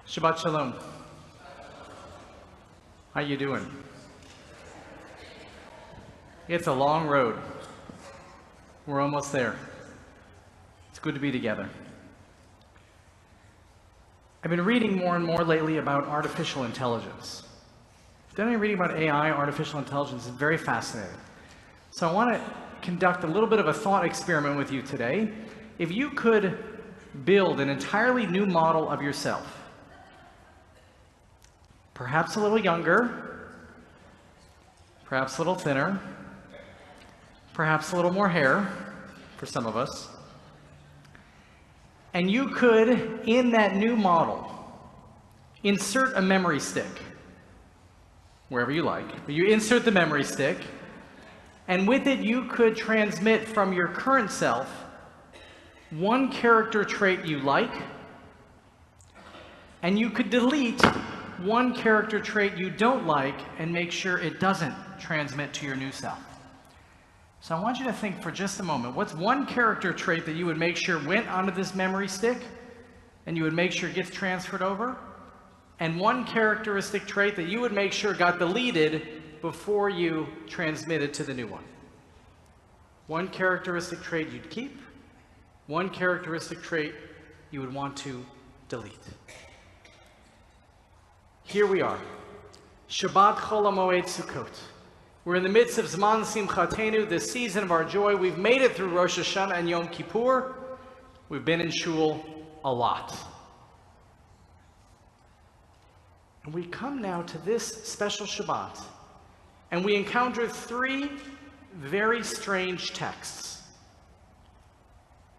Shabbat Shalom. How you doing? It's a long road. We're almost there. It's good to be together. I've been reading more and more lately about artificial intelligence. Then I'm reading about AI, artificial intelligence. It's very fascinating. So I want to conduct a little bit of a thought experiment with you today. If you could build an entirely new model of yourself, perhaps a little younger, perhaps a little thinner, perhaps a little more hair for some of us, and you could, in that new model, insert a memory stick, wherever you like, but you insert the memory stick, and with it you could transmit from your current self one character trait you like, and you could delete one character trait you don't like and make sure it doesn't transmit to your new self. So I want you to think for just a moment, what's one character trait that you would make sure went onto this memory stick and you would make sure it gets transferred over, and one characteristic trait that you would make sure got deleted before you transmitted to the new one. One characteristic trait you'd keep, one characteristic trait you would want to delete. Here we are, Shabbat Chol HaMoed Sukkot. We're in the midst of Zman Simchatenu, the season of our joy. We've made it through Rosh Hashanah and Yom Kippur. We've been in shul a lot. And we come now to this special Shabbat, and we encounter three very strange texts.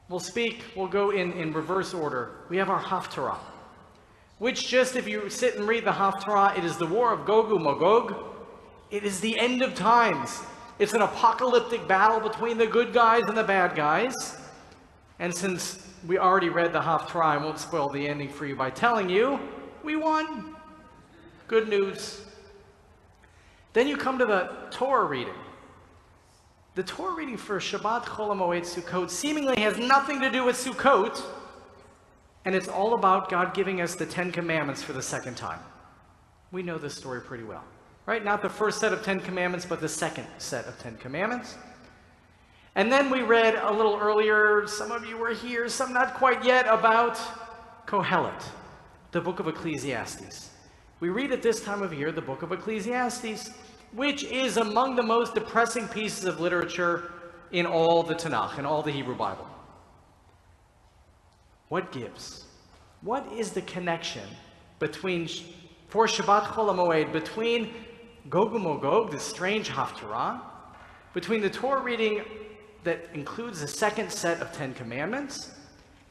We'll go in reverse order. We have our Haftarah, which just, if you sit and read the Haftarah, it is the war of Gog and Magog. It is the end of times. It's an apocalyptic battle between the good guys and the bad guys. And since we already read the Haftarah, I won't spoil the ending for you by telling you, we won. Good news. Then you come to the Torah reading. The Torah reading for Shabbat Chol HaMoed Sukkot seemingly has nothing to do with Sukkot, and it's all about God giving us the 10 Commandments for the second time. We know this story pretty well, right? Not the first set of 10 Commandments, but the second set of 10 Commandments. And then we read a little earlier, some of you were here, some not quite yet, about Kohelet, the book of Ecclesiastes. We read at this time of year the book of Ecclesiastes, which is among the most depressing pieces of literature in all the Tanakh, in all the Hebrew Bible. What gives? What is the connection between, for Shabbat Chol HaMoed, between Gog and Magog, the strange Haftarah, between the Torah reading that includes the second set of 10 Commandments,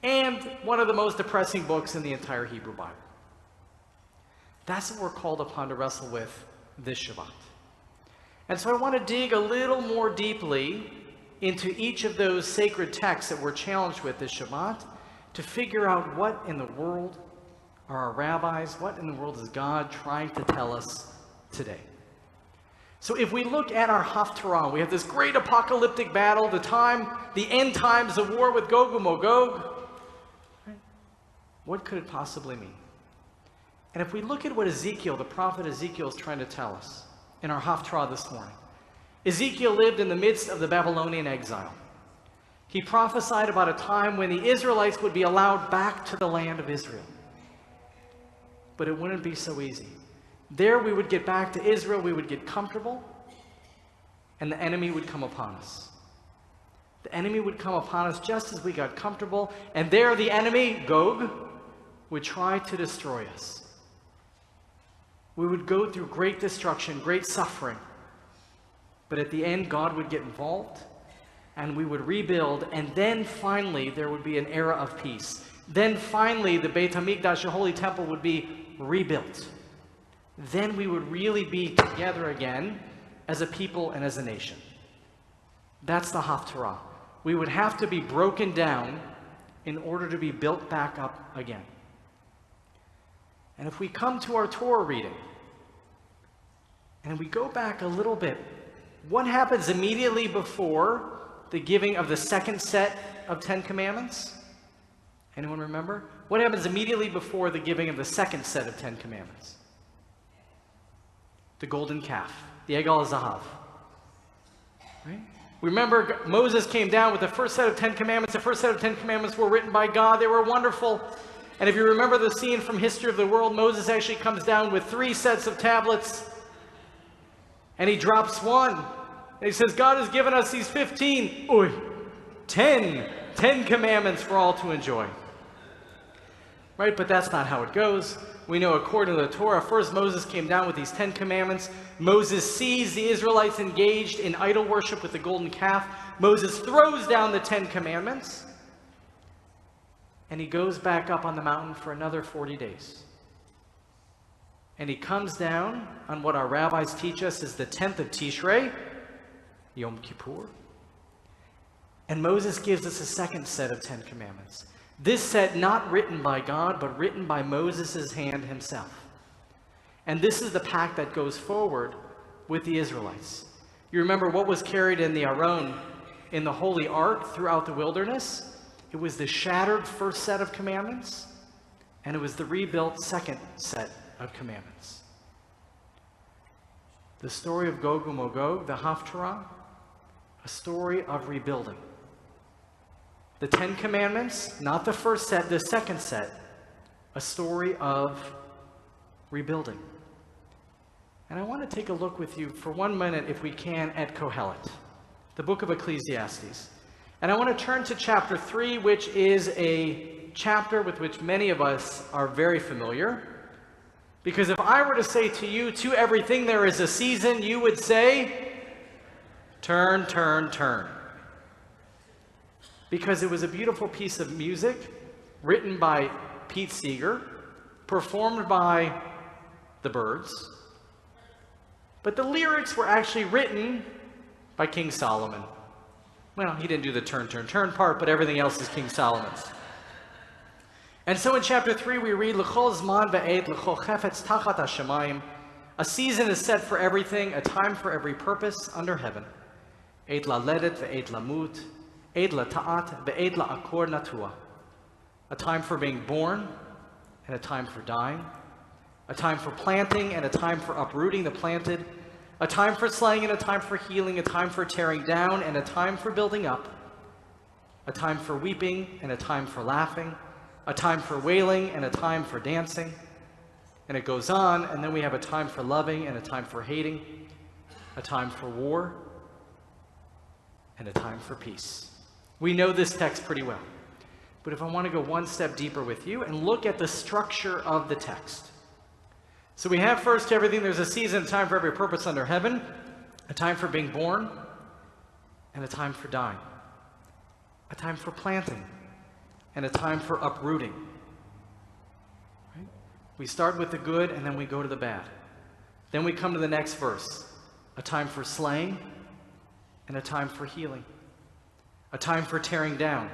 and one of the most depressing books in the entire Hebrew Bible? That's what we're called upon to wrestle with this Shabbat. And so I want to dig a little more deeply into each of those sacred texts that we're challenged with this Shabbat, to figure out what in the world are our rabbis, what in the world is God trying to tell us today. So if we look at our Haftarah, we have this great apocalyptic battle, the end times, the war with Gog and Magog. Right? What could it possibly mean? And if we look at what Ezekiel, the prophet Ezekiel, is trying to tell us in our Haftarah this morning. Ezekiel lived in the midst of the Babylonian exile. He prophesied about a time when the Israelites would be allowed back to the land of Israel. But it wouldn't be so easy. There we would get back to Israel, we would get comfortable, and the enemy would come upon us. The enemy would come upon us just as we got comfortable, and there the enemy, Gog, would try to destroy us. We would go through great destruction, great suffering, but at the end God would get involved, and we would rebuild, and then finally there would be an era of peace. Then finally the Beit HaMikdash, the Holy Temple, would be rebuilt. Then we would really be together again as a people and as a nation. That's the Haftarah. We would have to be broken down in order to be built back up again. And if we come to our Torah reading, and we go back a little bit, what happens immediately before the giving of the second set of 10 Commandments? Anyone remember? What happens immediately before the giving of the second set of 10 commandments? The golden calf, the Egel Zahav. Right? Remember, Moses came down with the first set of 10 commandments. The first set of 10 commandments were written by God. They were wonderful. And if you remember the scene from History of the World, Moses actually comes down with 3 sets of tablets. And he drops one. And he says, God has given us these 10 commandments for all to enjoy. Right? But that's not how it goes. We know according to the Torah, first Moses came down with these 10 commandments. Moses sees the Israelites engaged in idol worship with the golden calf. Moses throws down the 10 commandments. And he goes back up on the mountain for another 40 days. And he comes down on what our rabbis teach us is the 10th of Tishrei, Yom Kippur. And Moses gives us a second set of 10 commandments. This set not written by God, but written by Moses' hand himself. And this is the pact that goes forward with the Israelites. You remember what was carried in the Aron, in the Holy Ark throughout the wilderness? It was the shattered first set of commandments, and it was the rebuilt second set of commandments. The story of Gog and Magog, the Haftarah, a story of rebuilding. The 10 commandments, not the first set, the second set, a story of rebuilding. And I want to take a look with you for 1 minute, if we can, at Kohelet, the book of Ecclesiastes. And I want to turn to chapter 3, which is a chapter with which many of us are very familiar. Because if I were to say to you, to everything there is a season, you would say, turn, turn, turn. Because it was a beautiful piece of music written by Pete Seeger, performed by the Byrds, but the lyrics were actually written by King Solomon. Well, he didn't do the turn, turn, turn part, but everything else is King Solomon's. And so in chapter 3 we read, L'chol zman ve'et l'chol chefetz tachat hashamayim. A season is set for everything, a time for every purpose under heaven. Et laledet ve'et lamut. A time for being born and a time for dying, a time for planting and a time for uprooting the planted, a time for slaying and a time for healing, a time for tearing down and a time for building up, a time for weeping and a time for laughing, a time for wailing and a time for dancing. And it goes on, and then we have a time for loving and a time for hating, a time for war and a time for peace. We know this text pretty well. But if I want to go one step deeper with you and look at the structure of the text. So we have first everything, there's a season, a time for every purpose under heaven, a time for being born, and a time for dying. A time for planting, and a time for uprooting. Right? We start with the good, and then we go to the bad. Then we come to the next verse. A time for slaying, and a time for healing. A time for tearing down,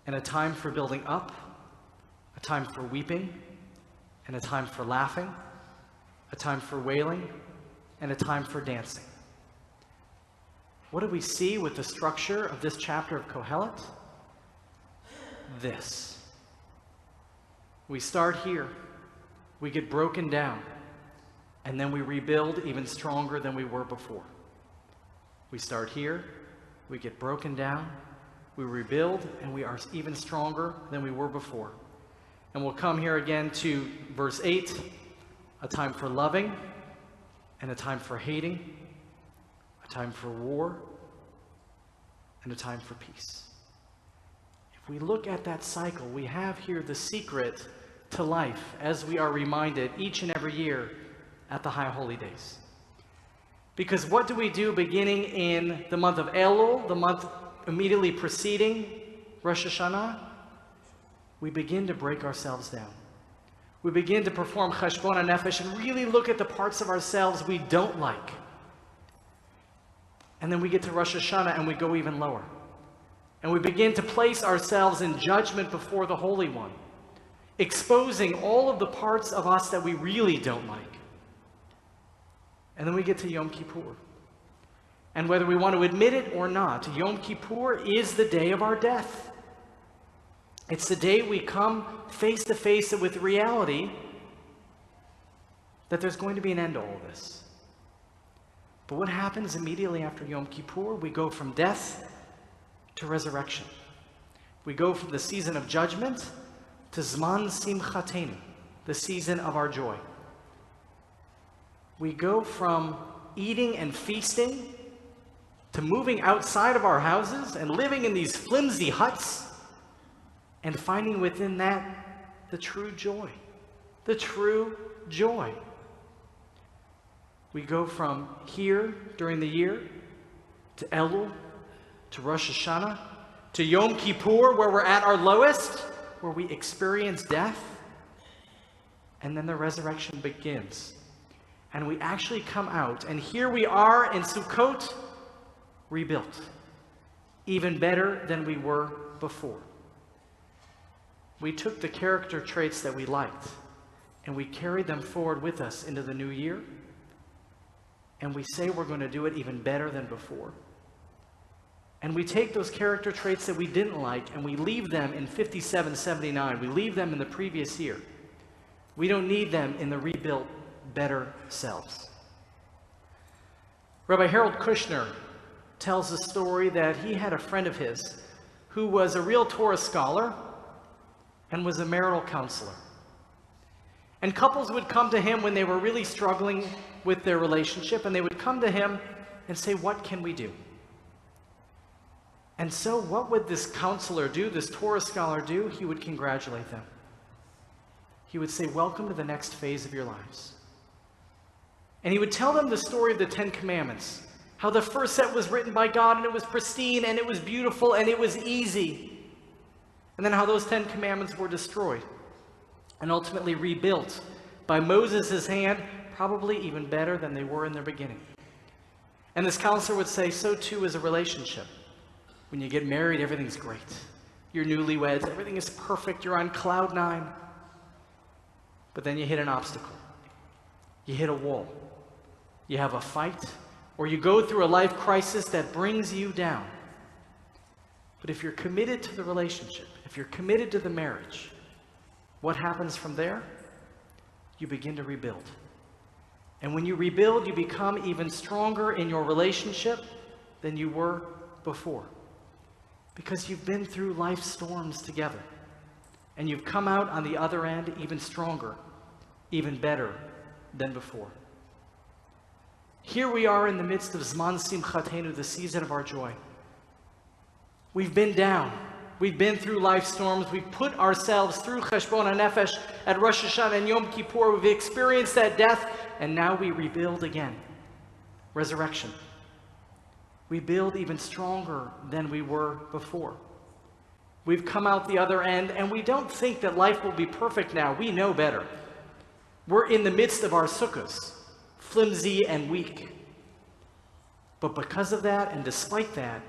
and a time for building up, a time for weeping, and a time for laughing, a time for wailing, and a time for dancing. What do we see with the structure of this chapter of Kohelet? This. We start here, we get broken down, and then we rebuild even stronger than we were before. We start here, we get broken down, we rebuild, and we are even stronger than we were before. And we'll come here again to verse 8, a time for loving, and a time for hating, a time for war, and a time for peace. If we look at that cycle, we have here the secret to life, as we are reminded each and every year at the High Holy Days. Because what do we do beginning in the month of Elul, the month immediately preceding Rosh Hashanah? We begin to break ourselves down. We begin to perform cheshbon hanefesh and really look at the parts of ourselves we don't like. And then we get to Rosh Hashanah and we go even lower. And we begin to place ourselves in judgment before the Holy One, exposing all of the parts of us that we really don't like. And then we get to Yom Kippur. And whether we want to admit it or not, Yom Kippur is the day of our death. It's the day we come face to face with the reality that there's going to be an end to all of this. But what happens immediately after Yom Kippur? We go from death to resurrection. We go from the season of judgment to Zman Simchatenu, the season of our joy. We go from eating and feasting to moving outside of our houses and living in these flimsy huts and finding within that the true joy. The true joy. We go from here during the year to Elul, to Rosh Hashanah, to Yom Kippur, where we're at our lowest, where we experience death, and then the resurrection begins. And we actually come out, and here we are in Sukkot, rebuilt, even better than we were before. We took the character traits that we liked, and we carried them forward with us into the new year, and we say we're going to do it even better than before. And we take those character traits that we didn't like, and we leave them in 5779. We leave them in the previous year. We don't need them in the rebuilt, better selves. Rabbi Harold Kushner tells a story that he had a friend of his who was a real Torah scholar and was a marital counselor. And couples would come to him when they were really struggling with their relationship, and they would come to him and say, "What can we do?" And so what would this counselor do, this Torah scholar do? He would congratulate them. He would say, "Welcome to the next phase of your lives." And he would tell them the story of the 10 Commandments, how the first set was written by God, and it was pristine, and it was beautiful, and it was easy. And then how those 10 Commandments were destroyed and ultimately rebuilt by Moses' hand, probably even better than they were in their beginning. And this counselor would say, so too is a relationship. When you get married, everything's great. You're newlyweds, everything is perfect, you're on cloud 9. But then you hit an obstacle. You hit a wall. You have a fight, or you go through a life crisis that brings you down. But if you're committed to the relationship, if you're committed to the marriage, what happens from there? You begin to rebuild. And when you rebuild, you become even stronger in your relationship than you were before. Because you've been through life storms together. And you've come out on the other end even stronger, even better than before. Here we are in the midst of Zman Simchatenu, the season of our joy. We've been down. We've been through life storms. We've put ourselves through Cheshbon HaNefesh at Rosh Hashanah and Yom Kippur. We've experienced that death, and now we rebuild again. Resurrection. We build even stronger than we were before. We've come out the other end, and we don't think that life will be perfect now. We know better. We're in the midst of our sukkahs, flimsy and weak. But because of that, and despite that,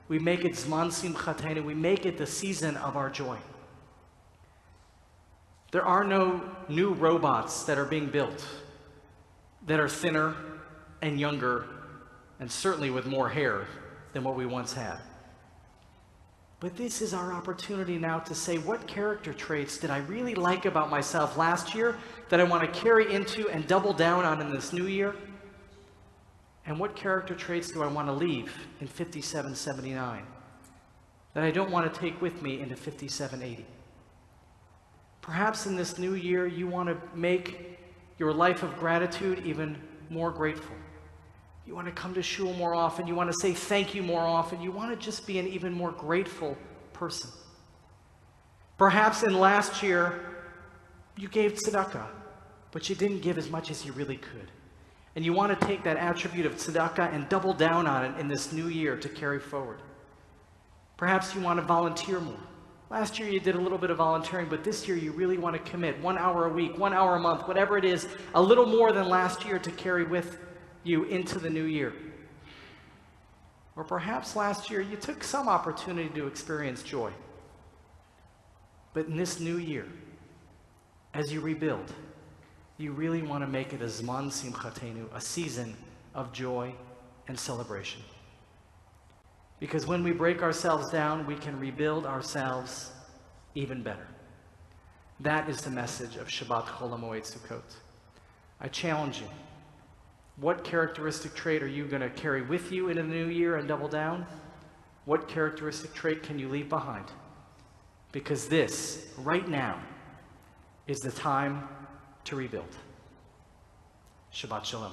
we make it Zman Simchatenu, we make it the season of our joy. There are no new robots that are being built that are thinner and younger, and certainly with more hair than what we once had. But this is our opportunity now to say, what character traits did I really like about myself last year that I want to carry into and double down on in this new year? And what character traits do I want to leave in 5779 that I don't want to take with me into 5780? Perhaps in this new year, you want to make your life of gratitude even more grateful. You want to come to shul more often. You want to say thank you more often. You want to just be an even more grateful person. Perhaps in last year, you gave tzedakah, but you didn't give as much as you really could. And you want to take that attribute of tzedakah and double down on it in this new year to carry forward. Perhaps you want to volunteer more. Last year you did a little bit of volunteering, but this year you really want to commit 1 hour a week, 1 hour a month, whatever it is, a little more than last year to carry with you into the new year. Or perhaps last year you took some opportunity to experience joy. But in this new year, as you rebuild, you really want to make it a Zman Simchatenu, a season of joy and celebration. Because when we break ourselves down, we can rebuild ourselves even better. That is the message of Shabbat Chol HaMoed Sukkot. I challenge you. What characteristic trait are you going to carry with you into the new year and double down? What characteristic trait can you leave behind? Because this, right now, is the time to rebuild. Shabbat Shalom.